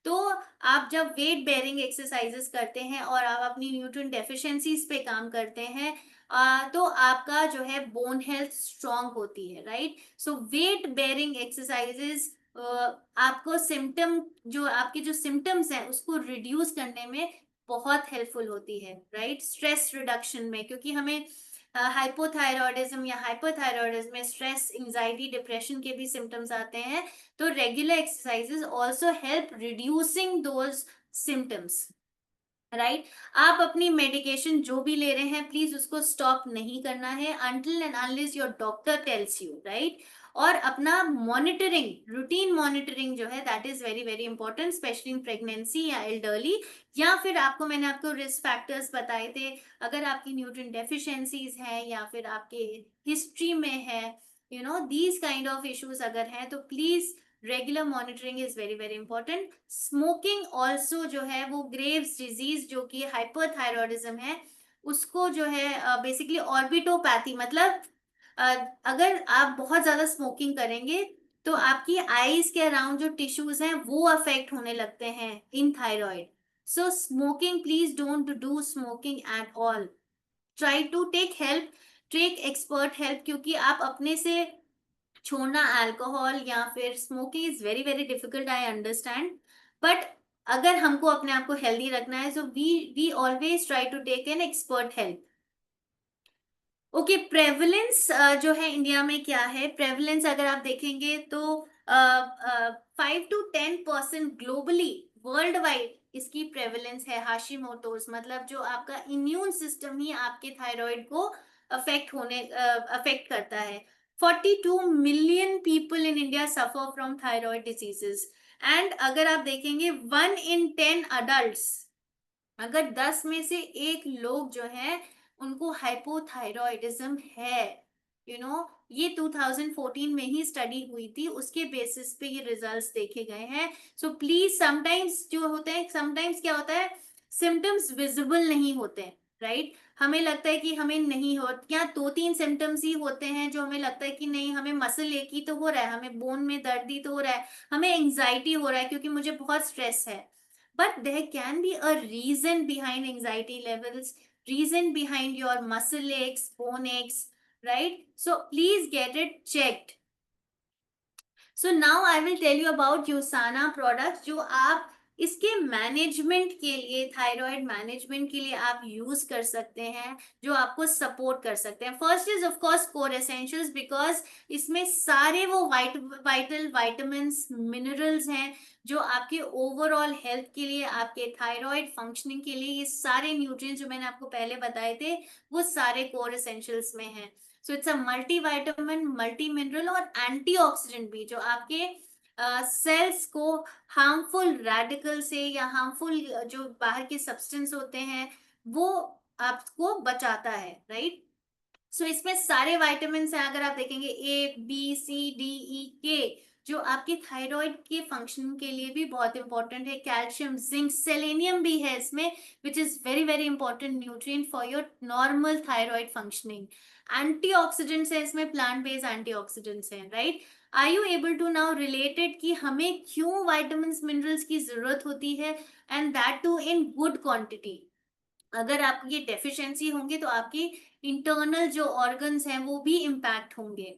तो आप जब वेट बेयरिंग एक्सरसाइजेस करते हैं और आप अपनी न्यूट्रिएंट डेफिशिएंसीज पे काम करते हैं, तो आपका जो है बोन हेल्थ स्ट्रांग होती है, राइट। सो वेट बेयरिंग एक्सरसाइजेस आपको सिम्टम, जो आपके जो सिम्टम्स हैं उसको रिड्यूस करने में बहुत हेल्पफुल होती है, राइट। स्ट्रेस रिडक्शन में, क्योंकि हमें हाइपोथायरॉयडिज्म या हाइपरथायरॉयडिज्म में स्ट्रेस, एंजाइटी, डिप्रेशन के भी सिम्टम्स आते हैं, तो regular exercises also help reducing those symptoms, right. आप अपनी मेडिकेशन जो भी ले रहे हैं प्लीज उसको स्टॉप नहीं करना है until and unless your doctor tells you, right. और अपना मॉनिटरिंग, रूटीन मॉनिटरिंग जो है that is very very important, specially in pregnancy या एल्डरली, या फिर मैंने आपको रिस्क फैक्टर्स बताए थे, अगर आपकी न्यूट्रिएंट डेफिशिएंसीज है या फिर आपके हिस्ट्री में है, दीज काइंड ऑफ इश्यूज अगर हैं तो please regular monitoring is very very important. Smoking also जो है वो ग्रेव्स डिजीज जो कि हाइपरथायरॉयडिज्म है उसको जो है बेसिकली ऑर्बिटोपैथी, मतलब अगर आप बहुत ज्यादा स्मोकिंग करेंगे तो आपकी आईज के अराउंड जो टिश्यूज हैं वो अफेक्ट होने लगते हैं in thyroid. So smoking, please don't do smoking at all. Try to take help, take expert help, क्योंकि आप अपने से छोड़ना अल्कोहल या फिर smoking is very very difficult, I understand, but अगर हमको अपने आप को हेल्दी रखना है so we always try to take an expert help. Okay, prevalence जो है इंडिया में क्या है, प्रेवलेंस अगर आप देखेंगे तो 5 to 10% ग्लोबली, वर्ल्ड वाइड इसकी प्रेवलेंस है हाशिमोटोस, मतलब जो आपका इम्यून सिस्टम ही आपके थायराइड को अफेक्ट करता है। 42 million people in India suffer from thyroid diseases, and अगर आप देखेंगे 1 in 10 adults, अगर 10 में से एक लोग जो है उनको हाइपोथायरॉयडिज्म है, ये 2014 में ही स्टडी हुई थी, उसके बेसिस पे ये रिजल्ट्स देखे गए हैं। सो प्लीज, समटाइम्स जो होते हैं, समटाइम्स क्या होता है, सिम्टम्स विजिबल नहीं होते हैं, राइट। हमें लगता है कि हमें नहीं हो, या 2-3 सिम्टम्स ही होते हैं जो हमें लगता है कि नहीं, हमें मसल एक ही तो हो रहा है, हमें बोन में दर्द ही तो हो रहा है, हमें एंजाइटी हो रहा है क्योंकि मुझे बहुत स्ट्रेस है। But there can be a reason behind anxiety levels, reason behind your muscle aches, bone aches, right? So please get it checked. So now I will tell you about USANA products, जो आप इसके management के लिए, thyroid management के लिए आप use कर सकते हैं, जो आपको सपोर्ट कर सकते हैं। First is of course core essentials, because इसमें सारे वो वाइटल वाइटामिन्स, मिनरल्स हैं जो आपके ओवरऑल हेल्थ के लिए, आपके थायराइड फंक्शनिंग के लिए, ये सारे न्यूट्रिएंट्स जो मैंने आपको पहले बताए थे वो सारे कोर एसेंशियल्स में हैं। So it's a multi vitamin, multi mineral और एंटीऑक्सीडेंट भी, जो आपके सेल्स को हार्मफुल रेडिकल से या हार्मफुल जो बाहर के सब्सटेंस होते हैं वो आपको बचाता है, राइट। सो इसमें सारे वाइटामिन हैं, अगर आप देखेंगे A B C D E K, जो आपके थायराइड के फंक्शन के लिए भी बहुत इंपॉर्टेंट है। कैल्शियम, जिंक, सेलेनियम भी है इसमें, which is very very important nutrient for your normal thyroid functioning. Antioxidants है इसमें, प्लांट बेस्ड एंटीऑक्सीडेंट्स हैं, right. Are you able to now related कि हमें क्यों वाइटामिन मिनरल्स की जरूरत होती है, and that too in good quantity. अगर आप ये डेफिशिएंसी होंगे तो आपके इंटरनल जो ऑर्गन्स हैं वो भी इम्पैक्ट होंगे,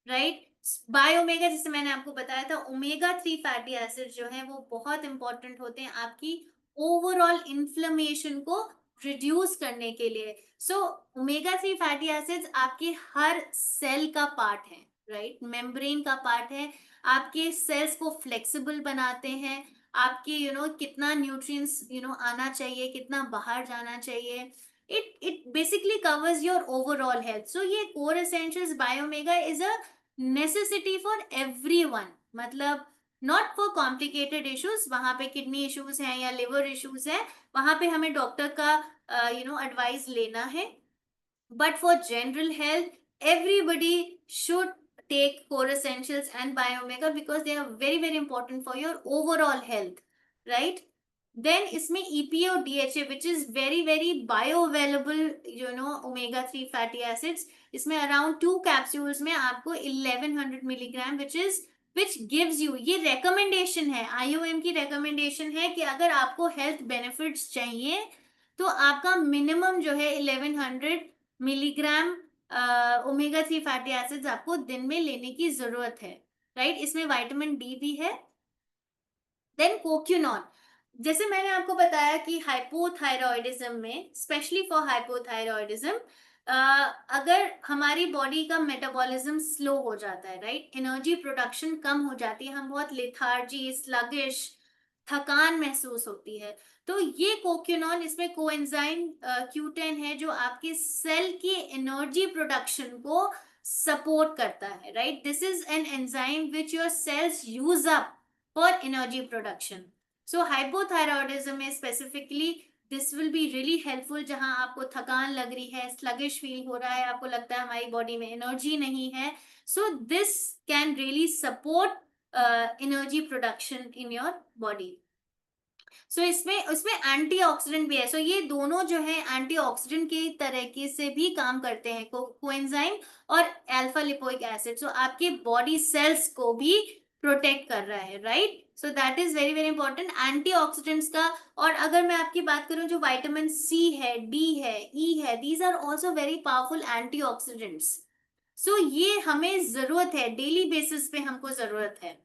राइट। बाय ओमेगा, जैसे मैंने आपको बताया था, ओमेगा 3 फैटी एसिड जो है वो बहुत इंपॉर्टेंट होते हैं आपकी ओवरऑल इन्फ्लेमेशन को रिड्यूस करने के लिए। सो ओमेगा 3 फैटी एसिड्स आपके हर सेल का पार्ट है, राइट, मेम्ब्रेन का पार्ट है, आपके सेल्स को फ्लेक्सिबल बनाते हैं, आपके कितना न्यूट्रिएंट्स आना चाहिए, कितना बाहर जाना चाहिए, it basically covers your overall health. So ये core essentials Biomega is a necessity for everyone, मतलब not for complicated issues, वहां पे किडनी इश्यूज हैं या लिवर इश्यूज हैं, वहां पे हमें डॉक्टर का एडवाइस लेना है, but for general health everybody should take core essentials and Biomega because they are very very important for your overall health, right. Then इसमें EPA और DHA which is very very bioavailable omega 3 fatty acids, इसमें around 2 capsules में आपको 1100 milligram which gives you, ये recommendation है, IOM की recommendation है कि अगर आपको health benefits चाहिए तो आपका मिनिमम जो है 1100 मिलीग्राम ओमेगा 3 फैटी एसिड्स आपको दिन में लेने की जरूरत है, राइट। इसमें विटामिन डी भी है। देन कोक्यूनॉन, जैसे मैंने आपको बताया कि हाइपोथायरॉयडिज्म में, स्पेशली फॉर हाइपोथायरॉयडिज्म, अगर हमारी बॉडी का मेटाबॉलिज्म स्लो हो जाता है, राइट, एनर्जी प्रोडक्शन कम हो जाती है, हम बहुत लेथार्जी, स्लगिश, थकान महसूस होती है। तो ये कोक्यूनॉन, इसमें कोएंजाइम Q10 है जो आपके सेल की एनर्जी प्रोडक्शन को सपोर्ट करता है, right? This is an enzyme which your cells use up for energy production. So hypothyroidism में specifically this will be really helpful, जहां आपको थकान लग रही है, स्लगिश फील हो रहा है, आपको लगता है हमारी बॉडी में एनर्जी नहीं है, so this can really support energy production in your body. So इसमें एंटीऑक्सीडेंट भी है। सो ये दोनों जो है एंटीऑक्सीडेंट की तरीके से भी काम करते हैं, कोएंजाइम और अल्फा लिपोइक एसिड। सो आपके बॉडी सेल्स को भी प्रोटेक्ट कर रहा है, right? So that is very very important antioxidants का। और अगर मैं आपकी बात करूं, जो विटामिन सी है, डी है, ई है, these are also very powerful antioxidants. So ये हमें जरूरत है, डेली बेसिस पे हमको जरूरत है।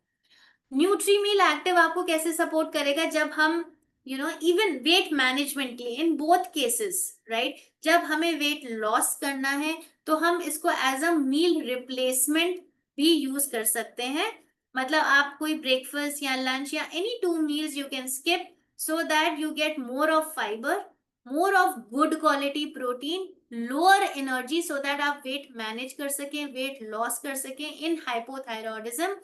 न्यूट्रीमील एक्टिव आपको कैसे सपोर्ट करेगा? जब हम इवन वेट मैनेजमेंट के लिए, इन बोथ केसेस, राइट, जब हमें वेट लॉस करना है तो हम इसको एज अ मील रिप्लेसमेंट भी यूज कर सकते हैं। मतलब आप कोई ब्रेकफास्ट या लंच या any 2 meals you can skip, so that you get more of fibre, more of good quality protein, lower energy, so that आप वेट मैनेज कर सकें, वेट लॉस कर सकें। इन हाइपोथायरॉयडिज्म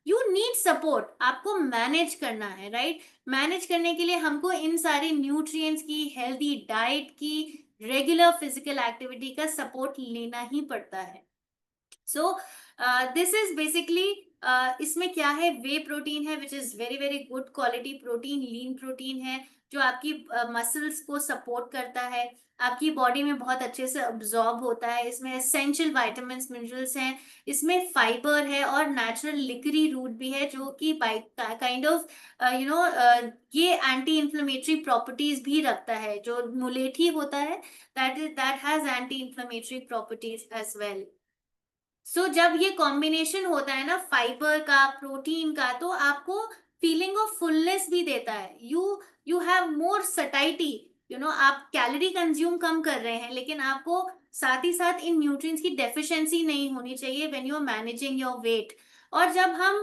यू नीड सपोर्ट, आपको manage करना है, right? Manage करने के लिए हमको इन सारे न्यूट्रिएंट्स की, हेल्दी डाइट की, रेगुलर फिजिकल एक्टिविटी का सपोर्ट लेना ही पड़ता है। सो दिस इज बेसिकली, इसमें क्या है, वे प्रोटीन है विच is very very good quality protein, lean protein है जो आपकी मसल्स को सपोर्ट करता है, आपकी बॉडी में बहुत अच्छे से अब्जॉर्ब होता है। इसमें एसेंशियल विटामिन मिनरल्स हैं, इसमें फाइबर है और नेचुरल लिकरी रूट भी है जो कि काइंड ऑफ ये एंटी इंफ्लेमेटरी प्रॉपर्टीज भी रखता है। जो मुलेठी होता है, that has anti inflammatory properties as well. So जब ये कॉम्बिनेशन होता है ना, फाइबर का, प्रोटीन का, तो आपको फीलिंग ऑफ फुलनेस भी देता है। यू हैव मोर सटाइटी, आप कैलोरी कंज्यूम कम कर रहे हैं, लेकिन आपको साथ ही साथ इन न्यूट्रिएंट्स की डेफिशिएंसी नहीं होनी चाहिए when you are managing your weight. और जब हम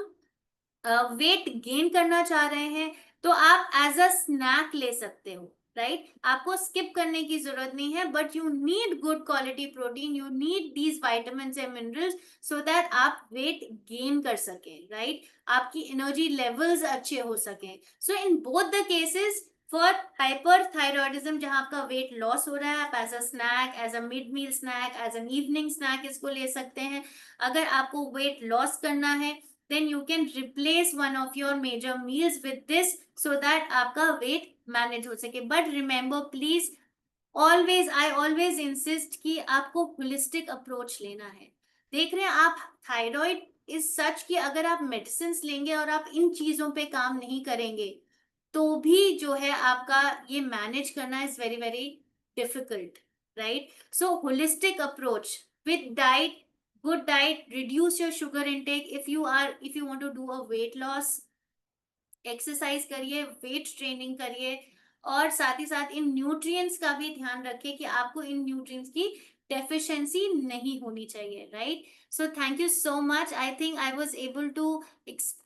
वेट गेन करना चाह रहे हैं तो आप एज अ स्नैक ले सकते हो, राइट? आपको स्किप करने की जरूरत नहीं है, but you need good quality protein, you need these vitamin and minerals so that आप वेट गेन कर सके, राइट? आपकी एनर्जी लेवल्स अच्छे हो सके। So in both the cases, for hyperthyroidism जहां आपका वेट लॉस हो रहा है, आप as a snack, as a mid meal snack, as an evening snack इसको ले सकते हैं। अगर आपको वेट लॉस करना है, then you can replace one of your major meals with this so that आपका weight manage हो सके। But remember please, always, I always insist कि आपको holistic approach लेना है। देख रहे हैं आप, थायराइड इज सच कि अगर आप मेडिसिन लेंगे और आप इन चीजों पे काम नहीं करेंगे तो भी जो है आपका ये मैनेज करना is very very difficult, right? So holistic approach with diet, good diet, reduce your sugar intake if you want to do a weight loss, exercise करिए, वेट ट्रेनिंग करिए, और साथ ही साथ इन न्यूट्रिएंट्स का भी ध्यान रखिए कि आपको इन न्यूट्रिएंट्स की डेफिशिएंसी नहीं होनी चाहिए, right? So thank you so much, I think I was able to explain